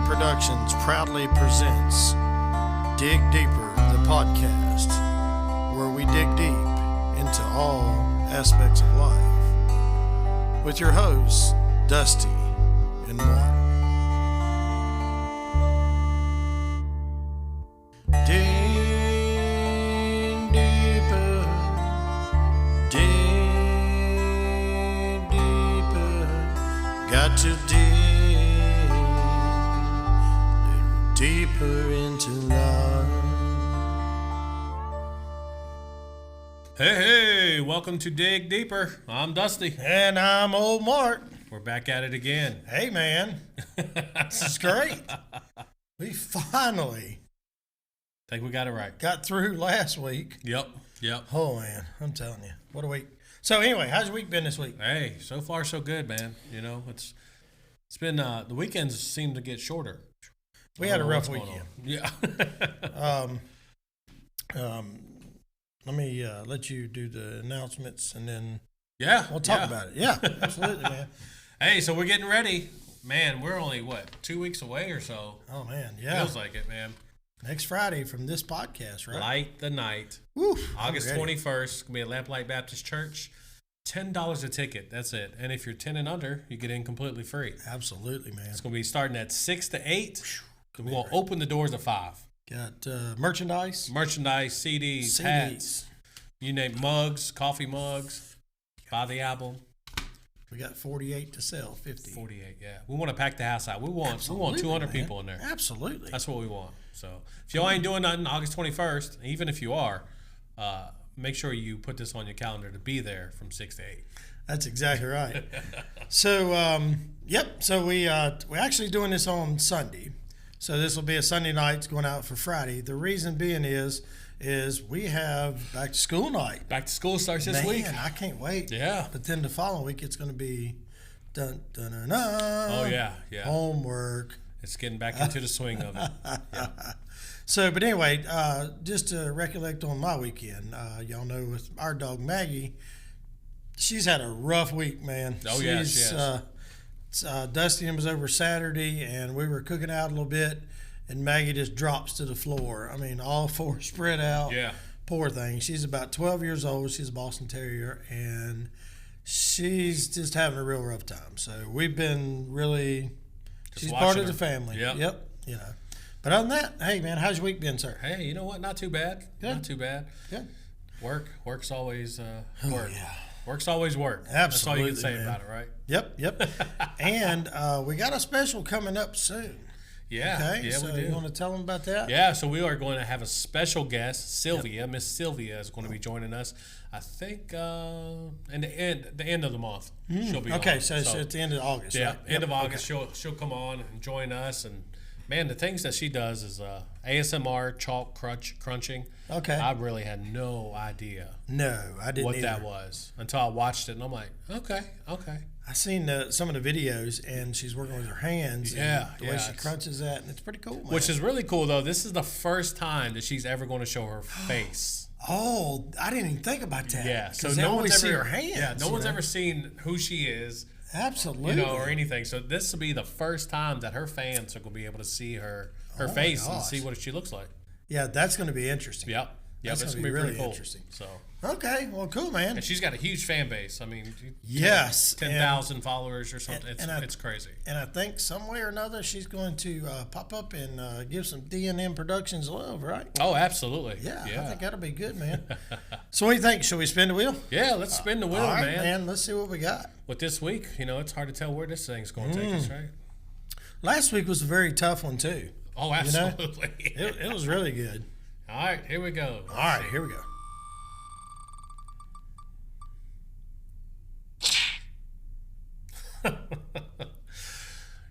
Productions proudly presents Dig Deeper, the podcast, where we dig deep into all aspects of life, with your hosts, Dusty and Mark. Dig deeper, dig deeper, got to dig deeper into life. Hey, welcome to Dig Deeper. I'm Dusty. And I'm old Mark. We're back at it again. Hey, man. This is great. We finally Think we got it right. got through last week. Yep. Oh, man. I'm telling you. What a week. So, anyway, how's your week been this week? Hey, so far so good, man. You know, it's been the weekends seem to get shorter. We had a rough weekend. Yeah. Let me let you do the announcements, and then Yeah. we'll talk about it. Yeah, absolutely, man. Hey, so we're getting ready. Man, we're only, 2 weeks away or so? Oh, man, yeah. Feels like it, man. Next Friday from this podcast, right? Light the night. Woo, August I'm ready. 21st. Going to be at Lamplight Baptist Church. $10 a ticket. That's it. And if you're 10 and under, you get in completely free. Absolutely, man. It's going to be starting at 6 to 8. We're going to open the doors at 5. Got merchandise. Merchandise, CDs, hats, you name mugs, coffee mugs. Buy the album. We got 48 to sell, 50. 48, yeah. We want to pack the house out. We want Absolutely, 200 man. people in there. Absolutely. That's what we want. So if y'all ain't doing nothing August 21st, even if you are, make sure you put this on your calendar to be there from 6 to 8. That's exactly right. So, yep. So we're actually doing this on Sunday. So this will be a Sunday night. It's going out for Friday. The reason being is we have back to school night. Back to school starts this week. Man, I can't wait. Yeah. But then the following week it's going to be dun dun dun dun. Oh, yeah. Homework. It's getting back into the swing of it. Yeah. So, but anyway, just to recollect on my weekend, y'all know with our dog Maggie, she's had a rough week, man. Oh, yeah, she has. Dusty was over Saturday, and we were cooking out a little bit, and Maggie just drops to the floor. I mean, all four spread out. Yeah. Poor thing. She's about 12 years old. She's a Boston Terrier, and she's just having a real rough time. So we've been really, she's part of the family. Yep. You know. But other than that, hey, man, how's your week been, sir? Hey, you know what? Not too bad. Good. Not too bad. Good. Work's always work. Oh, yeah. Work's always work. Absolutely, That's all you can say man. about it, right? Yep. And we got a special coming up soon. Yeah. Okay, Yeah, so we do. you want to tell them about that? Yeah, so we are going to have a special guest, Sylvia. Miss Sylvia is going to be joining us. I think in the end of the month she'll be Okay, on. so it's at the end of August, Yeah, right? end of Yep, August she'll come on and join us. And man, the things that she does is ASMR, chalk crunching. Okay. I really had no idea No, I didn't what either. that was until I watched it, and I'm like, okay. I seen some of the videos, and she's working with her hands. Yeah, and the way she crunches that, and it's pretty cool, man. Which is really cool, though. This is the first time that she's ever going to show her face. Oh, I didn't even think about that. Yeah, so 'Cause they no always one's see ever her hands. Yeah, no you one's know? ever seen who she is, Absolutely, or anything. So this will be the first time that her fans are going to be able to see her my face and gosh. see what she looks like. Yeah, that's going to be interesting. Yep, That's it's gonna going to be be pretty really cool. interesting. So, Okay, well, cool, man. and she's got a huge fan base. I mean, Yes, 10,000 followers or something. and I- It's crazy. And I think some way or another she's going to pop up and give some D&M Productions love, right? Oh, absolutely. Yeah, I yeah. think that'll be good, man. So what do you think? Should we spin the wheel? Yeah, let's spin the wheel, All right, man. Let's see what we got. With this week, it's hard to tell where this thing's going to take us, right? Last week was a very tough one, too. Oh, know? absolutely. It was really good. All right, here we go. All right, here we go.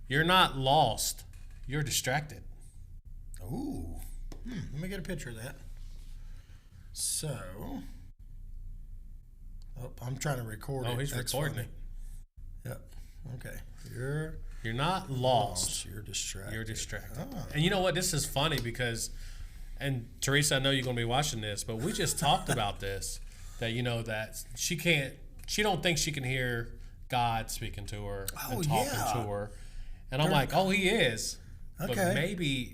You're not lost. You're distracted. Ooh. Let me get a picture of that. So. Oh, I'm trying to record it. Oh, he's That's recording funny. it. Yep. Okay. You're You're not lost. You're distracted. You're distracted. Oh. And you know what? This is funny because, and Teresa, I know you're going to be watching this, but we just talked about this, that, that she don't think she can hear God speaking to her and talking to her. And I'm like, oh, he is. But Okay.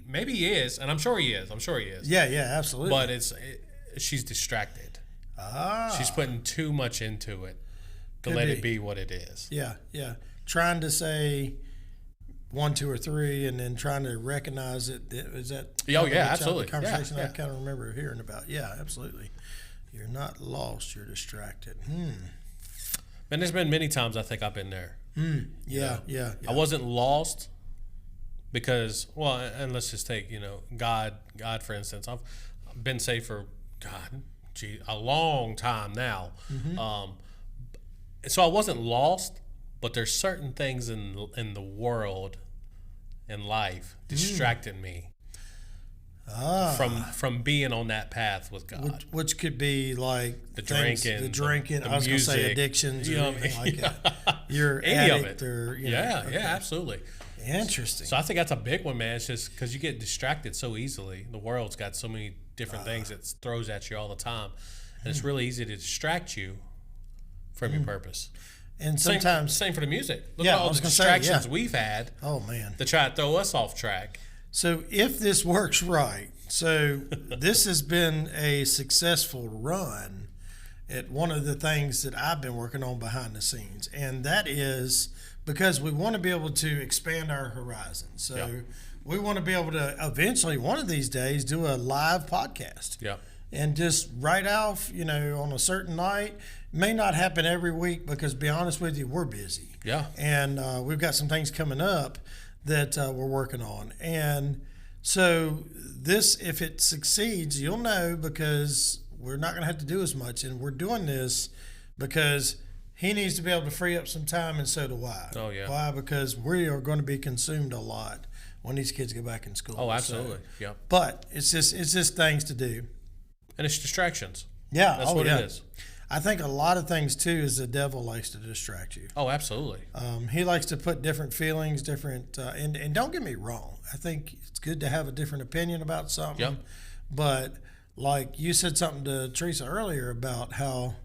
maybe he is, and I'm sure he is. Yeah, absolutely. But she's distracted. She's putting too much into it to let it be what it is. Yeah. Trying to say 1, 2, or 3, and then trying to recognize it. Is that? Oh yeah, absolutely. The conversation yeah. I kind of remember hearing about. Yeah, absolutely. You're not lost. You're distracted. And there's been many times I think I've been there. Yeah. I wasn't lost because, well, and let's just take, God for instance. I've been saved for a long time now. So I wasn't lost, but there's certain things in the world, in life, distracting me from being on that path with God. Which could be like The drinking, the I was going to say music, addictions, or anything like that. You're Any of addict, it. or Yeah, absolutely. Interesting. So I think that's a big one, man. It's just because you get distracted so easily. The world's got so many different things it throws at you all the time, and it's really easy to distract you from your purpose. And sometimes, same for the music. Look Yeah, at I all was the gonna say, distractions yeah. we've had oh man. to try to throw us off track. So if this works right, so this has been a successful run at one of the things that I've been working on behind the scenes, and that is because we want to be able to expand our horizons. So Yeah. we want to be able to eventually, one of these days, do a live podcast. Yeah. And just right off, on a certain night. May not happen every week because, to be honest with you, we're busy. Yeah. And we've got some things coming up that we're working on. And so this, if it succeeds, you'll know because we're not going to have to do as much. And we're doing this because he needs to be able to free up some time, and so do I. Oh, yeah. Why? Because we are going to be consumed a lot when these kids go back in school. Oh, absolutely. So, Yeah. but it's just things to do. And it's distractions. Yeah. That's what it is. I think a lot of things too is the devil likes to distract you. Oh, absolutely. He likes to put different feelings, and don't get me wrong. I think it's good to have a different opinion about something. Yep. But like you said something to Teresa earlier about how,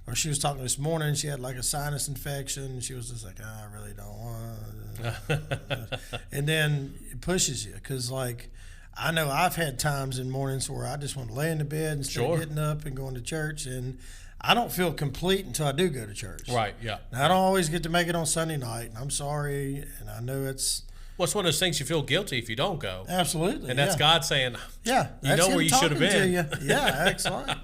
or she was talking this morning, she had like a sinus infection. And she was just like, I really don't want. And then it pushes you because like, I know I've had times in mornings where I just want to lay in the bed instead of getting up and going to church, and I don't feel complete until I do go to church. Right, yeah. Now, I don't always get to make it on Sunday night, and I'm sorry, and I know it's... Well, it's one of those things you feel guilty if you don't go. Absolutely, And that's God saying, yeah, you know where you should have been. Yeah, excellent.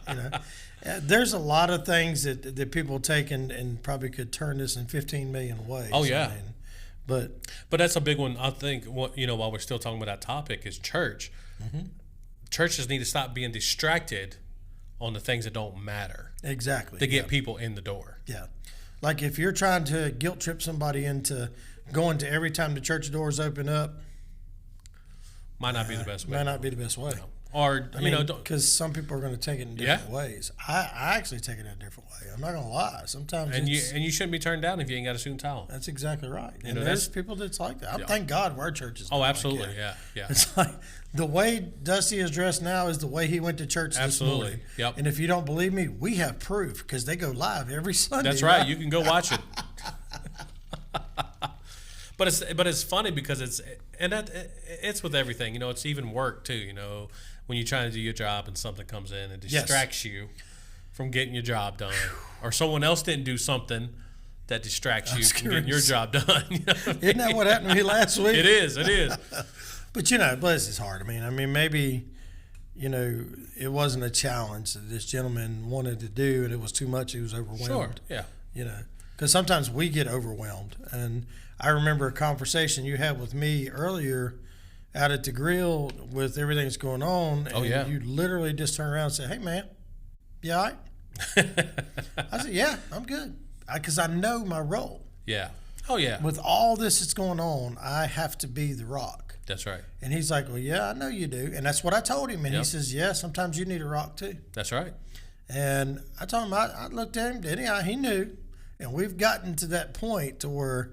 There's a lot of things that people take and probably could turn this in 15 million ways. Oh, yeah. But that's a big one. I think, while we're still talking about that topic, is church. Churches need to stop being distracted on the things that don't matter. Exactly. To get people in the door. Yeah. Like if you're trying to guilt trip somebody into going to every time the church doors open up, might not be the best way. Might not be the best way. Or, because some people are going to take it in different ways. I actually take it in a different way. I'm not going to lie. Sometimes you shouldn't be turned down if you ain't got a suit and towel. That's exactly right. And know, there's people that's like that. Thank God our church is. Oh, absolutely. Like Yeah. It's like the way Dusty is dressed now is the way he went to church this morning. Yep. And if you don't believe me, we have proof because they go live every Sunday. That's right. You can go watch it. But it's funny because it's with everything. It's even work too. When you're trying to do your job and something comes in and distracts you from getting your job done, or someone else didn't do something that distracts you from getting your job done. Isn't that what happened to me last week? It is. But bless his heart. I mean, maybe it wasn't a challenge that this gentleman wanted to do, and it was too much. He was overwhelmed. Sure. Yeah. Because sometimes we get overwhelmed, and I remember a conversation you had with me earlier out at the grill with everything that's going on. And you literally just turn around and say, hey, man, you all right? I said, yeah, I'm good. Because I know my role. Yeah. Oh, yeah. With all this that's going on, I have to be the rock. That's right. And he's like, well, yeah, I know you do. And that's what I told him. And he says, yeah, sometimes you need a rock too. That's right. And I told him, I looked at him, he knew. And we've gotten to that point to where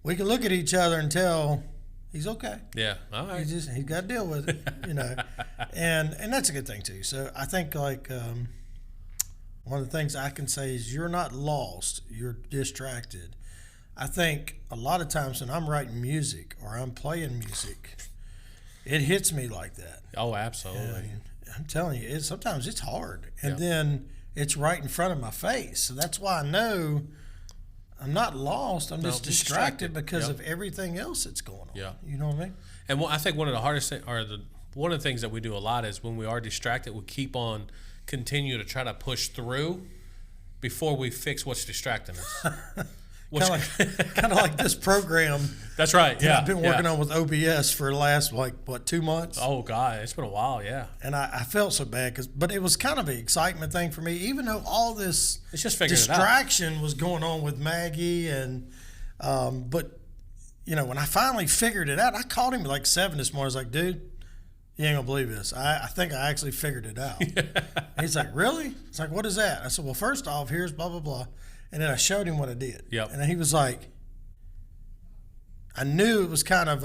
we can look at each other and tell he's okay. Yeah, all right. He's got to deal with it, And that's a good thing too. So I think like one of the things I can say is you're not lost, you're distracted. I think a lot of times when I'm writing music or I'm playing music, it hits me like that. Oh, absolutely. And I'm telling you, sometimes it's hard. And then it's right in front of my face. So that's why I know I'm not lost. I'm just distracted because of everything else that's going on. Yeah. You know what I mean? And I think one of the hardest things, one of the things that we do a lot is when we are distracted, we continue to try to push through before we fix what's distracting us. Kind of like this program. That's right. Yeah. I've been working on with OBS for the last 2 months. Oh God, it's been a while. Yeah. And I felt so bad but it was kind of an excitement thing for me, even though all this distraction was going on with Maggie but when I finally figured it out, I called him at 7 this morning. I was like, dude, you ain't gonna believe this. I think I actually figured it out. He's like, really? It's like, what is that? I said, well, first off, here's blah, blah, blah. And then I showed him what I did. Yep. And he was like, I knew it was kind of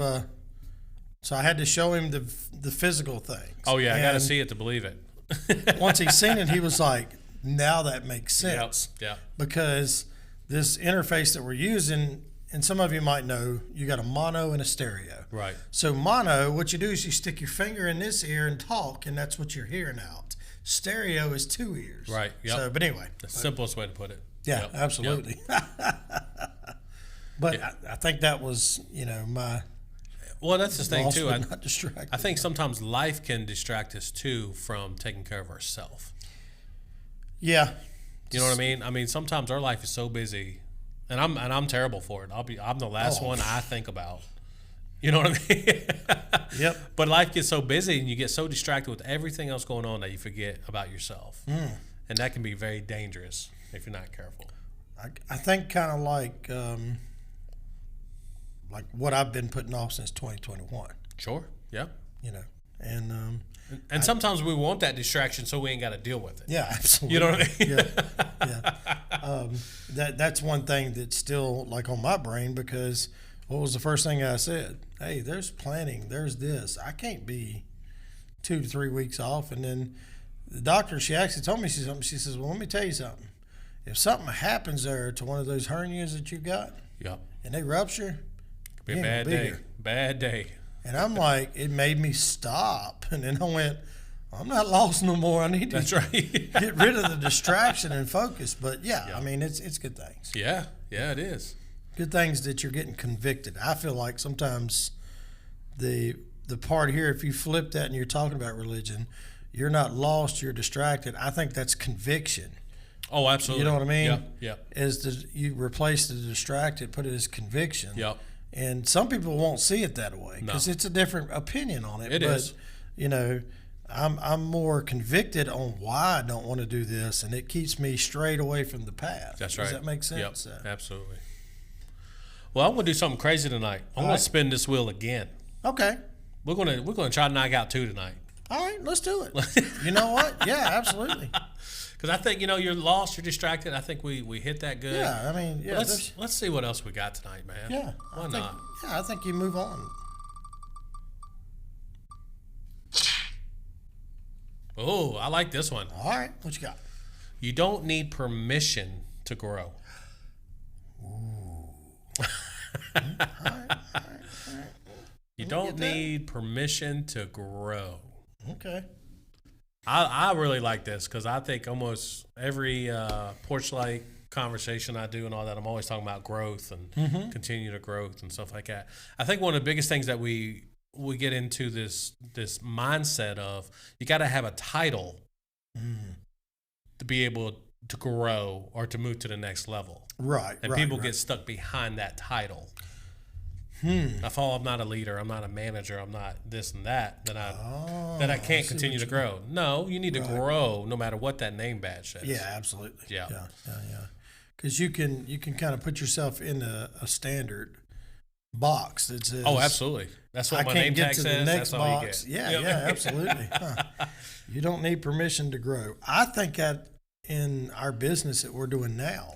so I had to show him the physical things. Oh, yeah, I got to see it to believe it. Once he's seen it, he was like, now that makes sense. Yeah. Because this interface that we're using, and some of you might know, you got a mono and a stereo. Right. So mono, what you do is you stick your finger in this ear and talk, and that's what you're hearing out. Stereo is 2 ears. Right. Yep. So, but anyway. The simplest way to put it. Yeah, absolutely. But I think that was, my. Well, that's the thing too. Not distracted. I think sometimes life can distract us too from taking care of ourselves. Yeah. You know what I mean? I mean, sometimes our life is so busy, and I'm terrible for it. I'm the last one I think about. You know what I mean? Yep. But life gets so busy, and you get so distracted with everything else going on that you forget about yourself, and that can be very dangerous if you're not careful. I think kind of like what I've been putting off since 2021. Sure. Yeah. And sometimes we want that distraction so we ain't got to deal with it. Yeah, absolutely. You know what I mean? Yeah. That's one thing that's still on my brain, because what was the first thing I said? Hey, there's planning. There's this. I can't be 2 to 3 weeks off. And then the doctor, she actually told me something. She says, well, let me tell you something. If something happens there to one of those hernias that you got, and they rupture, be a bad day. Bad day. And I'm like, it made me stop. And then I went, I'm not lost no more. I need to get rid of the distraction and focus. But I mean, it's good things. Yeah, it is. Good things that you're getting convicted. I feel like sometimes the part here, if you flip that and you're talking about religion, you're not lost, you're distracted. I think that's conviction. Oh, absolutely. You know what I mean? Yeah. You replace the distracted, put it as conviction. Yep. And some people won't see it that way because it's a different opinion on it. It is. I'm more convicted on why I don't want to do this, and it keeps me straight away from the path. That's right. Does that make sense? Yep. Absolutely. Well, I'm gonna do something crazy tonight. I'm gonna spin this wheel again. Okay. We're gonna try to knock out 2 tonight. All right, let's do it. You know what? Yeah, absolutely. Because I think you're lost, you're distracted. I think we hit that good. Yeah, I mean, yeah. Let's see what else we got tonight, man. Yeah. Why not? Yeah, I think you move on. Oh, I like this one. All right, what you got? You don't need permission to grow. Ooh. All right. You don't need permission to grow. Okay. I really like this because I think almost every porch light conversation I do and all that, I'm always talking about growth and continued growth and stuff like that. I think one of the biggest things that we get into this mindset of, you got to have a title to be able to grow or to move to the next level. Right. And people get stuck behind that title. If I'm not a leader, I'm not a manager, I'm not this and that, then I can't continue to grow. No, you need to grow no matter what that name badge says. Yeah, absolutely. Yeah. Because you can kind of put yourself in a standard box that says, oh, absolutely. That's what my name tag says. The next that's all box. you get. Yeah, absolutely. You don't need permission to grow. I think that in our business that we're doing now,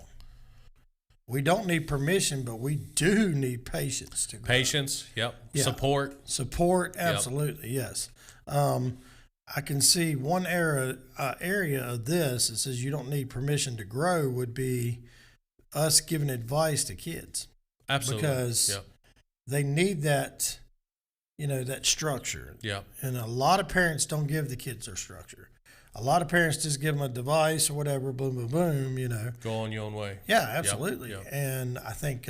we don't need permission, but we do need patience to grow. Patience, yep. Yeah. Support, absolutely, yes. I can see one area of this that says you don't need permission to grow would be us giving advice to kids. Absolutely. Because they need that that structure. Yeah. And a lot of parents don't give the kids their structure. A lot of parents just give them a device or whatever, boom, boom, boom, Go on your own way. Yeah, absolutely. Yep. And I think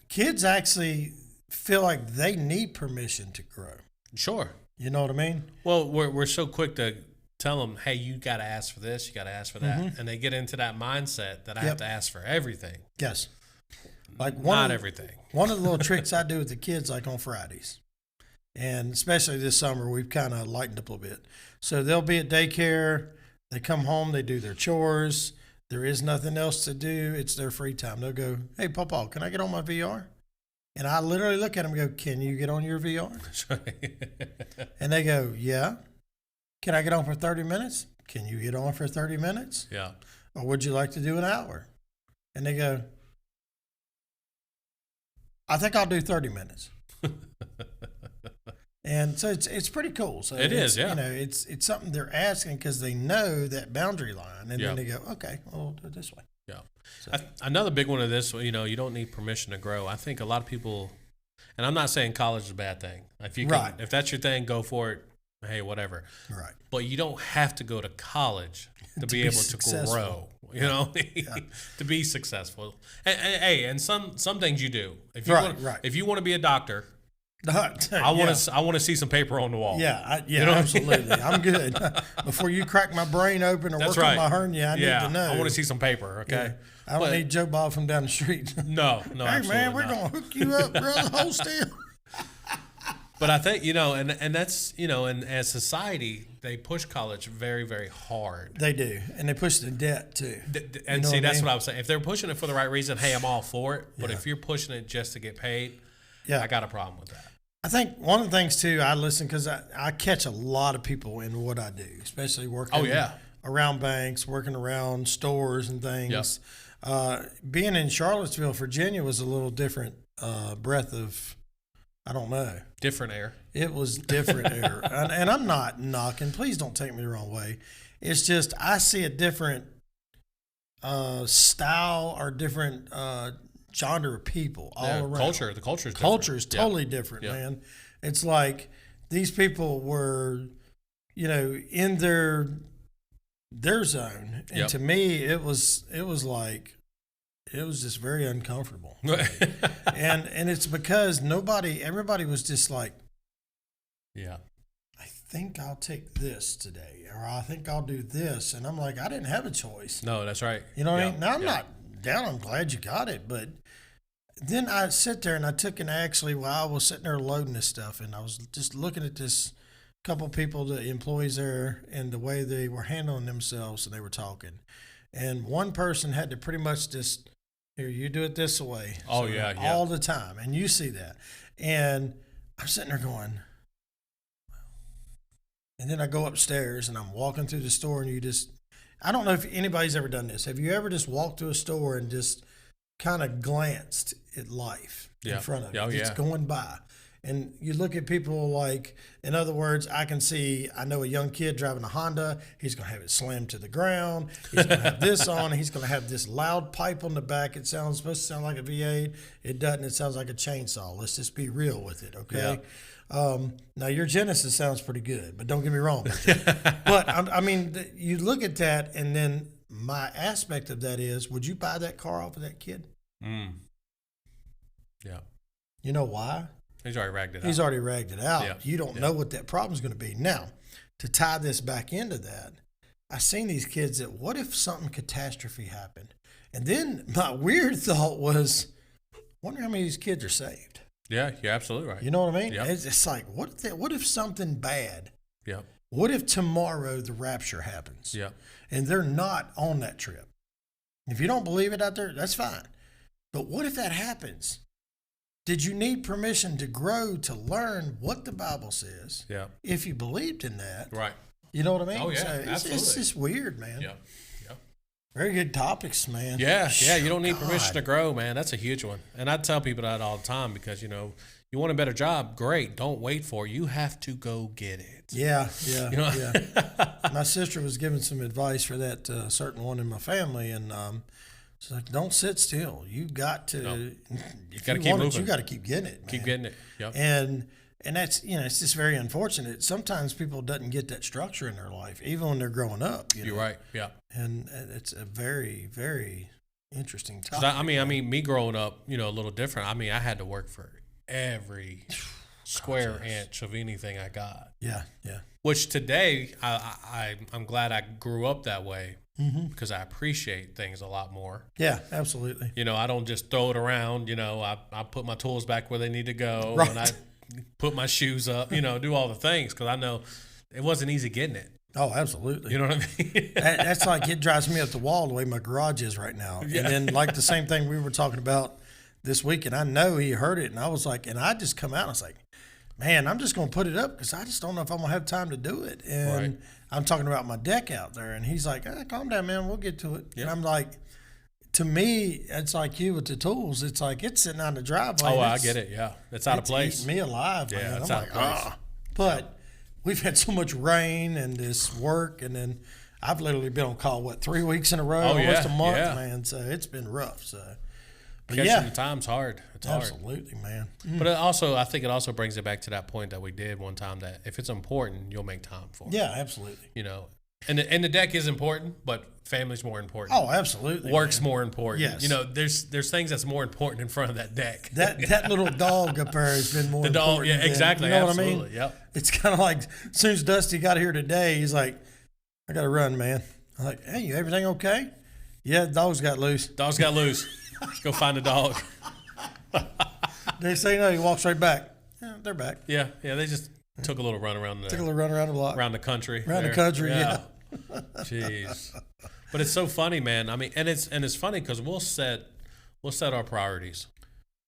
kids actually feel like they need permission to grow. Sure. You know what I mean? Well, we're so quick to tell them, hey, you got to ask for this, you got to ask for that. Mm-hmm. And they get into that mindset that I have to ask for everything. Yes. Like everything. One of the little tricks I do with the kids, like on Fridays, and especially this summer, we've kind of lightened up a little bit. So they'll be at daycare. They come home. They do their chores. There is nothing else to do. It's their free time. They'll go, hey, Papa, can I get on my VR? And I literally look at them and go, can you get on your VR? And they go, yeah. Can I get on for 30 minutes? Can you get on for 30 minutes? Yeah. Or would you like to do an hour? And they go, I think I'll do 30 minutes. And so it's pretty cool. So it is, yeah. It's something they're asking because they know that boundary line, and then they go, okay, well, we'll do it this way. Yeah. So. Another big one of this, you don't need permission to grow. I think a lot of people, and I'm not saying college is a bad thing. If that's your thing, go for it. Hey, whatever. Right. But you don't have to go to college to be able successful. To grow. To be successful. And some things you do. If you want to be a doctor. I want to see some paper on the wall. Yeah, absolutely. I'm good. Before you crack my brain open or work on my hernia, I need to know. I want to see some paper. Okay. Yeah. I don't need Joe Bob from down the street. No. Hey man, we're gonna hook you up, brother. Hold still. But I think and that's and as society, they push college very, very hard. They do, and they push the debt too. And see, that's what I was saying. If they're pushing it for the right reason, hey, I'm all for it. But if you're pushing it just to get paid, I got a problem with that. I think one of the things too, I listen because I catch a lot of people in what I do, especially working around banks, working around stores and things. Yep. Being in Charlottesville, Virginia was a little different breath of, I don't know. Different air. It was different air. And I'm not knocking. Please don't take me the wrong way. It's just I see a different style or different genre of people all around. The culture is different. Culture is totally different, man. It's like these people were, in their zone, and to me, it was just very uncomfortable, and it's because everybody was just like, I think I'll take this today, or I think I'll do this, and I'm like, I didn't have a choice. No, that's right. You know what I mean? Now I'm not down. I'm glad you got it, but then I sit there and I took and actually while I was sitting there loading this stuff, and I was just looking at this couple people, the employees there, and the way they were handling themselves, and they were talking, and one person had to pretty much just, here, you do it this way. Oh, all the time, and you see that, and I'm sitting there going, and then I go upstairs and I'm walking through the store, and I don't know if anybody's ever done this. Have you ever just walked to a store and just kind of glanced at life in front of you, just going by? And you look at people like, in other words, I know a young kid driving a Honda. He's going to have it slammed to the ground. He's going to have this on. He's going to have this loud pipe on the back. It's supposed to sound like a V8. It doesn't. It sounds like a chainsaw. Let's just be real with it, okay? Yeah. Now, your Genesis sounds pretty good, but don't get me wrong. But, I mean, you look at that, and then my aspect of that is, would you buy that car off of that kid? Yeah. You know why? He's already ragged it out. He's already ragged it out. Yeah. You don't know what that problem's going to be. Now, to tie this back into that, I've seen these kids that, what if something catastrophe happened? And then my weird thought was, wonder how many of these kids are saved. Yeah, you're absolutely right. You know what I mean? Yep. It's like, what if something bad? Yeah. What if tomorrow the rapture happens? Yeah. And they're not on that trip? If you don't believe it out there, that's fine. But what if that happens? Did you need permission to grow, to learn what the Bible says? Yeah. If you believed in that. Right. You know what I mean? Oh, yeah, so absolutely. It's just weird, man. Yeah. Very good topics, man. Yeah. You don't need permission to grow, man. That's a huge one. And I tell people that all the time because, you want a better job, great. Don't wait for it. You have to go get it. Yeah. My sister was giving some advice for that certain one in my family, and It's like, don't sit still. You got to. No. You got to keep moving. You got to keep getting it. Man. Keep getting it. Yep. And that's it's just very unfortunate. Sometimes people doesn't get that structure in their life, even when they're growing up. You're right. Yeah. And it's a very, very interesting topic. I mean, me growing up, a little different. I mean, I had to work for every square inch of anything I got. Yeah, yeah. Which today, I'm glad I grew up that way because I appreciate things a lot more. Yeah, absolutely. I don't just throw it around. I put my tools back where they need to go, and I put my shoes up. Do all the things because I know it wasn't easy getting it. Oh, absolutely. You know what I mean? That's like it drives me up the wall the way my garage is right now. Yeah. And then like the same thing we were talking about this week, and I know he heard it, and I was like, and I just come out and I was like, man, I'm just going to put it up because I just don't know if I'm going to have time to do it. And I'm talking about my deck out there, and he's like, calm down, man, we'll get to it. Yep. And I'm like, to me, it's like you with the tools. It's like it's sitting on the driveway. Oh, I get it. Yeah, it's out of place. It's me alive, man. Yeah, it's I'm out of place. But we've had so much rain and this work, and then I've literally been on call 3 weeks in a row, almost a month, man. So it's been rough. So, but catching the time's hard. It's absolutely, hard. Man. But I think it also brings it back to that point that we did one time that if it's important, you'll make time for it. Yeah, absolutely. And the deck is important, but family's more important. Oh, absolutely. Work's more important. Yes. There's things that's more important in front of that deck. That little dog up there has been more important. The dog, yeah, exactly. You know absolutely. What I mean? Yep. It's kind of like as soon as Dusty got here today, he's like, I got to run, man. I'm like, hey, everything okay? Yeah, the dog's got loose. Dog's got loose. Let's go find the dog. They say no, he walks right back. Yeah, they're back. Yeah, they just took a little run around the block. Around the country. Around the country, yeah. Jeez. But it's so funny, man. I mean, and it's funny because we'll set our priorities.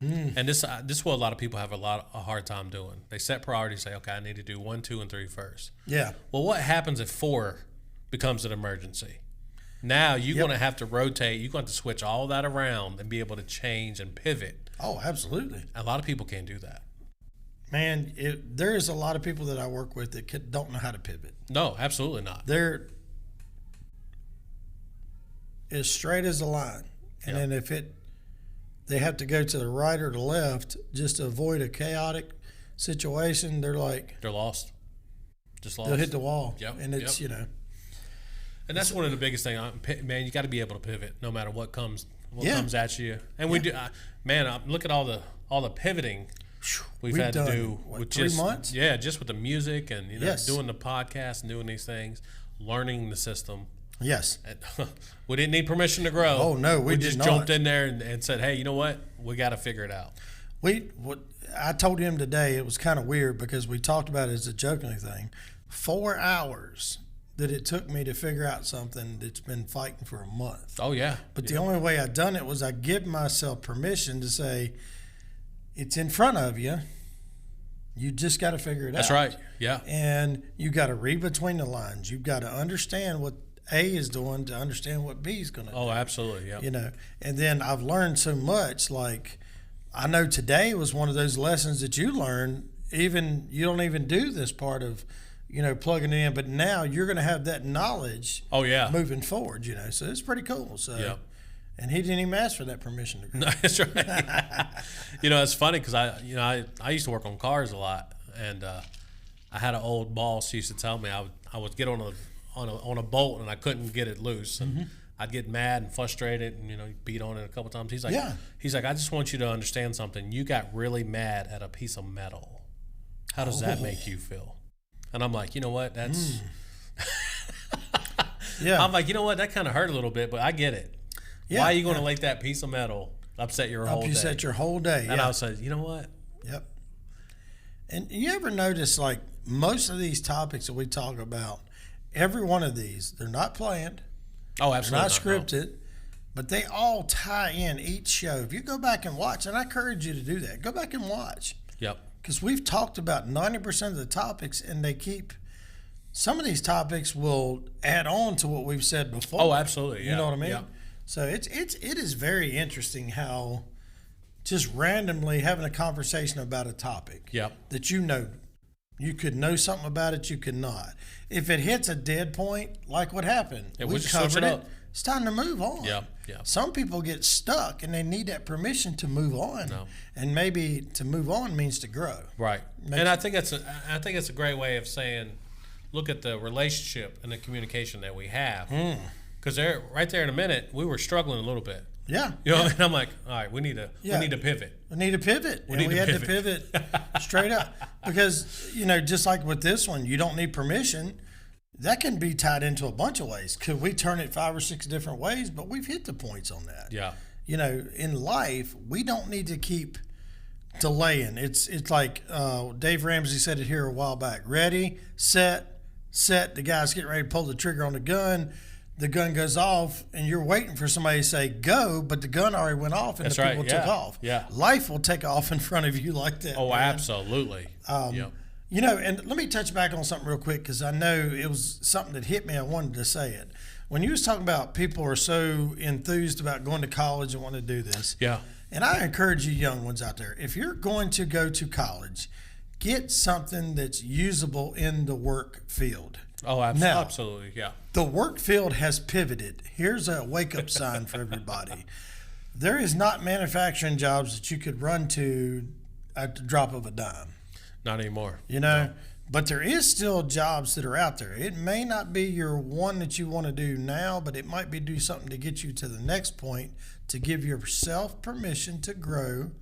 And this is what a lot of people have a hard time doing. They set priorities, say, okay, I need to do 1, 2, and 3 first. Yeah. Well, what happens if 4 becomes an emergency? Now you're going to have to rotate. You're going to have to switch all that around and be able to change and pivot. Oh, absolutely. A lot of people can't do that. Man, there is a lot of people that I work with that don't know how to pivot. No, absolutely not. They're as straight as a line. And then if they have to go to the right or the left just to avoid a chaotic situation, they're lost. Just lost. They'll hit the wall. Yep. And it's, And that's one of the biggest things, man. You got to be able to pivot no matter what comes at you. And we do, man. Look at all the pivoting we've had to do with 3 months. Yeah, just with the music and doing the podcast and doing these things, learning the system. Yes. And we didn't need permission to grow. Oh no, we just jumped in there and said, hey, you know what? We got to figure it out. I told him today, it was kind of weird because we talked about it as a joking thing. 4 hours that it took me to figure out something that's been fighting for a month. Oh, yeah. But the only way I done it was I give myself permission to say, it's in front of you. You just got to figure it out. That's right. Yeah. And you got to read between the lines. You've got to understand what A is doing to understand what B is going to do. Oh, absolutely. Yeah. And then I've learned so much. Like, I know today was one of those lessons that you learned. Even you don't even do this part of, plugging it in, but now you're going to have that knowledge. Oh yeah. Moving forward, so it's pretty cool. So. Yeah. And he didn't even ask for that permission to go. No, that's right. It's funny because I used to work on cars a lot, and I had an old boss who used to tell me I would get on a bolt and I couldn't get it loose, and I'd get mad and frustrated, and beat on it a couple times. He's like, I just want you to understand something. You got really mad at a piece of metal. How does that make you feel? And I'm like, you know what? That's. Yeah. I'm like, you know what? That kind of hurt a little bit, but I get it. Yeah, why are you going to let that piece of metal upset your whole day? Upset your whole day. And I was like, you know what? Yep. And you ever notice, like, most of these topics that we talk about, every one of these, they're not planned. Oh, absolutely. They're not scripted, but they all tie in each show. If you go back and watch, and I encourage you to do that, go back and watch. Yep. Because we've talked about 90% of the topics, and some of these topics will add on to what we've said before. Oh, absolutely. Yeah. You know what I mean? Yeah. So it is very interesting how just randomly having a conversation about a topic that you could know something about it, you could not. If it hits a dead point, like what happened, we covered it. It's time to move on. Yeah. Some people get stuck and they need that permission to move on. No. And maybe to move on means to grow. Right. And I think it's a great way of saying, look at the relationship and the communication that we have. Because right there in a minute, we were struggling a little bit. Yeah. And I'm like, all right, we need to pivot. We need to pivot. We had to pivot straight up. Because, just like with this one, you don't need permission. That can be tied into a bunch of ways. Could we turn it 5 or 6 different ways? But we've hit the points on that. Yeah. In life, we don't need to keep delaying. It's like Dave Ramsey said it here a while back. Ready, set. The guy's getting ready to pull the trigger on the gun. The gun goes off, and you're waiting for somebody to say go, but the gun already went off, and people took off. Yeah. Life will take off in front of you like that. Oh, man. Absolutely. And let me touch back on something real quick because I know it was something that hit me. I wanted to say it. When you was talking about people are so enthused about going to college and want to do this. Yeah. And I encourage you young ones out there, if you're going to go to college, get something that's usable in the work field. Oh, absolutely. Yeah. The work field has pivoted. Here's a wake-up sign for everybody. There is not manufacturing jobs that you could run to at the drop of a dime. Not anymore. No. But there is still jobs that are out there. It may not be your one that you want to do now, but it might be do something to get you to the next point, to give yourself permission to grow,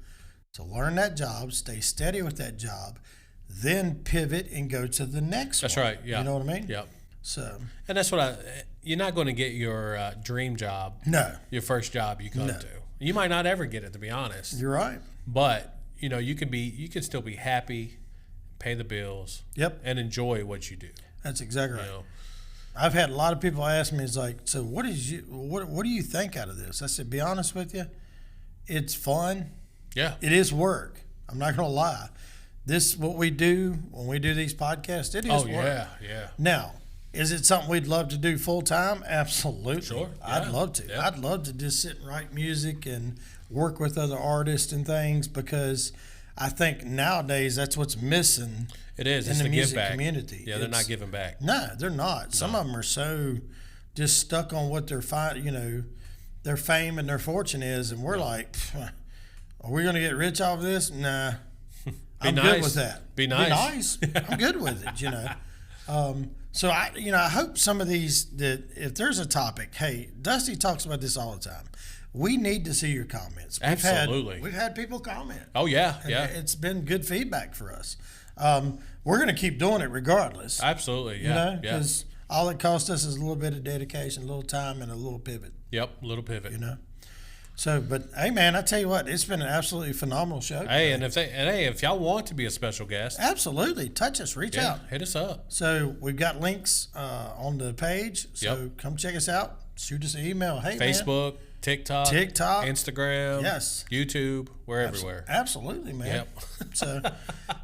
to learn that job, stay steady with that job, then pivot and go to the next one. That's right. Yeah. You know what I mean? Yeah. So. And that's what you're not going to get your dream job. No. Your first job you come to. You might not ever get it, to be honest. You're right. But, you can still be happy, pay the bills. Yep. And enjoy what you do. That's exactly right. I've had a lot of people ask me, it's like, so what do you think out of this? I said, be honest with you, it's fun. Yeah. It is work. I'm not going to lie. This, what we do when we do these podcasts, it is work. Yeah. Now, is it something we'd love to do full time? Absolutely. Sure. I'd love to. Yeah. I'd love to just sit and write music and work with other artists and things, because I think nowadays that's what's missing. It is. In the music give back. community. Yeah, they're not giving back. No, they're not. Some of them are so just stuck on what their their fame and their fortune is, and we're like, are we going to get rich off of this? Nah. I'm good with that. Be nice. I'm good with it, So I hope some of these, that if there's a topic, hey, Dusty talks about this all the time. We need to see your comments. Absolutely. We've had people comment. Oh yeah. It's been good feedback for us. We're going to keep doing it regardless. Absolutely. Yeah. Because all it costs us is a little bit of dedication, a little time, and a little pivot. Yep. A little pivot. So, but hey, man, I tell you what, it's been an absolutely phenomenal show. Hey, if y'all want to be a special guest, absolutely, touch us, reach out, hit us up. So we've got links on the page. So come check us out. Shoot us an email. Hey, Facebook, man. TikTok, Instagram, yes, YouTube, we're everywhere. Absolutely, man. Yep. So,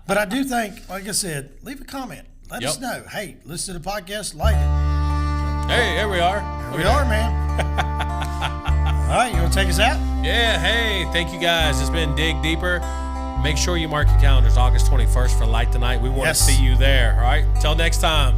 but I do think, like I said, leave a comment. Let us know. Hey, listen to the podcast, like it. Hey, here we are. Here we are, man. All right, you want to take us out? Yeah, hey, thank you guys. It's been Dig Deeper. Make sure you mark your calendars August 21st for Light the Night. We want to see you there, all right? Till next time.